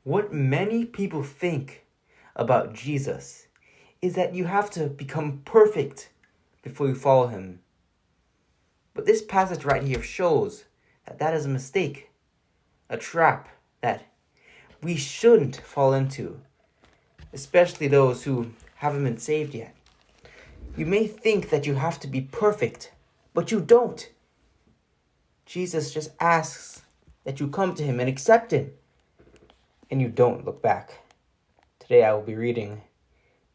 What many people think about Jesus is that you have to become perfect before you follow him. But this passage right here shows that that is a mistake, a trap that we shouldn't fall into, especially those who haven't been saved yet. You may think that you have to be perfect, but you don't. Jesus just asks that you come to him and accept him, and you don't look back. Today I will be reading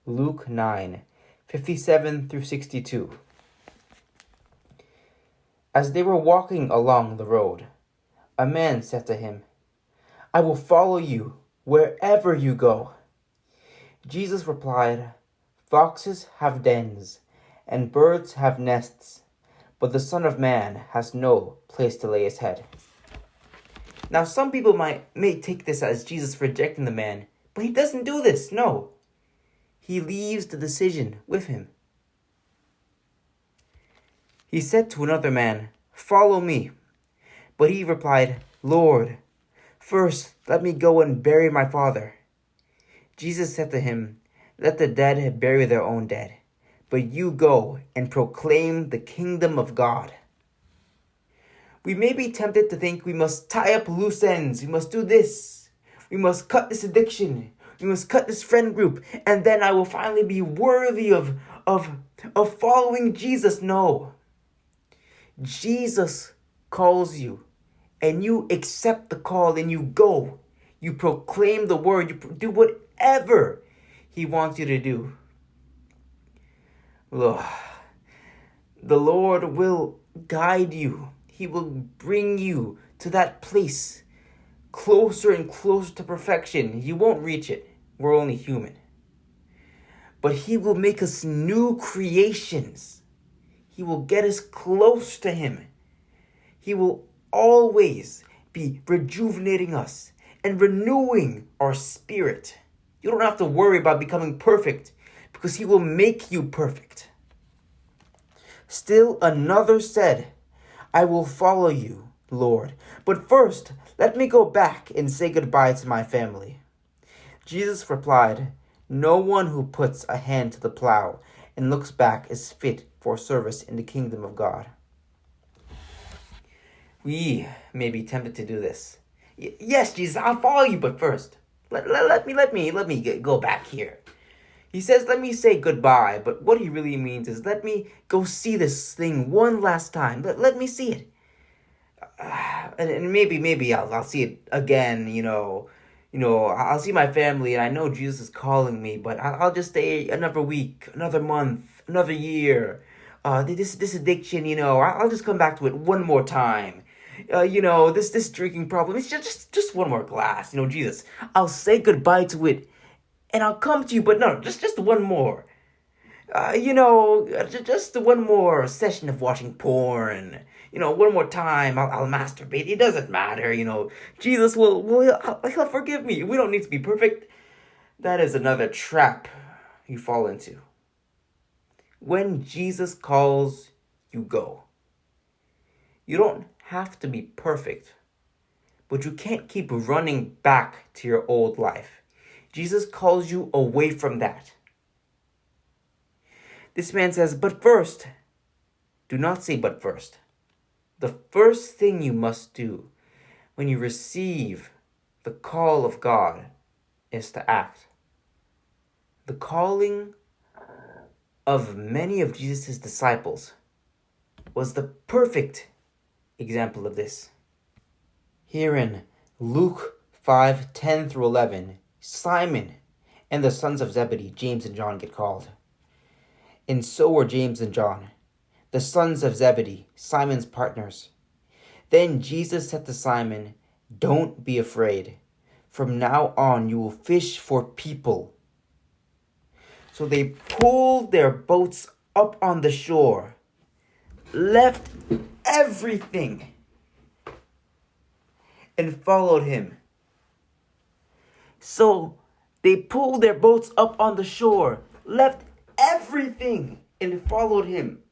Luke 9:57 through 62. As they were walking along the road, a man said to him, "I will follow you wherever you go." Jesus replied, "Foxes have dens, and birds have nests, but the Son of Man has no place to lay his head." Now, some people may take this as Jesus rejecting the man, but he doesn't do this, no. He leaves the decision with him. He said to another man, "Follow me." But he replied, "Lord, first let me go and bury my father." Jesus said to him, "Let the dead bury their own dead, but you go and proclaim the kingdom of God." We may be tempted to think we must tie up loose ends, we must do this, we must cut this addiction, we must cut this friend group, and then I will finally be worthy of following Jesus. No. Jesus calls you, and you accept the call, and you go. You proclaim the word, you do whatever he wants you to do. Look, the Lord will guide you. He will bring you to that place, closer and closer to perfection. You won't reach it. We're only human. But he will make us new creations. He will get us close to him. He will always be rejuvenating us and renewing our spirit. You don't have to worry about becoming perfect, because he will make you perfect. Still another said, "I will follow you, Lord, but first let me go back and say goodbye to my family." Jesus replied, "No one who puts a hand to the plow and looks back is fit for service in the kingdom of God." We may be tempted to do this. Yes, Jesus, I'll follow you, but first, let me go back here. He says, let me say goodbye, but what he really means is, let me go see this thing one last time. Let me see it. And maybe I'll see it again, I'll see my family, and I know Jesus is calling me, but I'll just stay another week, another month, another year. This addiction, I'll just come back to it one more time. This drinking problem, it's just one more glass, Jesus. I'll say goodbye to it, and I'll come to you, but no, just one more. Just one more session of watching porn. One more time, I'll masturbate. It doesn't matter, Jesus he'll forgive me. We don't need to be perfect. That is another trap you fall into. When Jesus calls, you go. You don't have to be perfect, but you can't keep running back to your old life. Jesus calls you away from that. This man says, "But first," do not say "but first." The first thing you must do when you receive the call of God is to act. The calling of many of Jesus' disciples was the perfect example of this. Here in Luke 5:10 through 11, Simon and the sons of Zebedee, James and John, get called. And so were James and John, the sons of Zebedee, Simon's partners. Then Jesus said to Simon, "Don't be afraid. From now on you will fish for people." So they pulled their boats up on the shore, left everything, and followed him. So they pulled their boats up on the shore, left everything, and followed him.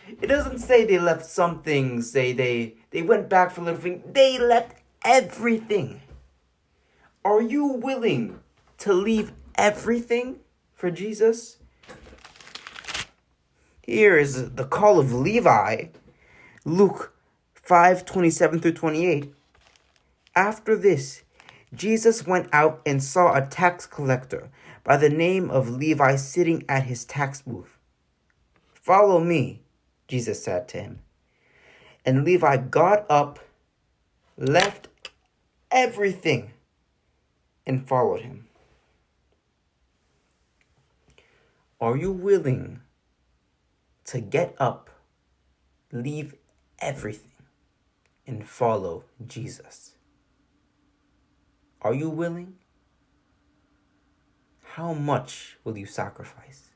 It doesn't say they left some things, say they went back for a little thing. They left everything. Are you willing to leave everything for Jesus? Here is the call of Levi, Luke 5:27 through 28. After this, Jesus went out and saw a tax collector by the name of Levi sitting at his tax booth. "Follow me," Jesus said to him. And Levi got up, left everything, and followed him. Are you willing to get up, leave everything, and follow Jesus? Are you willing? How much will you sacrifice?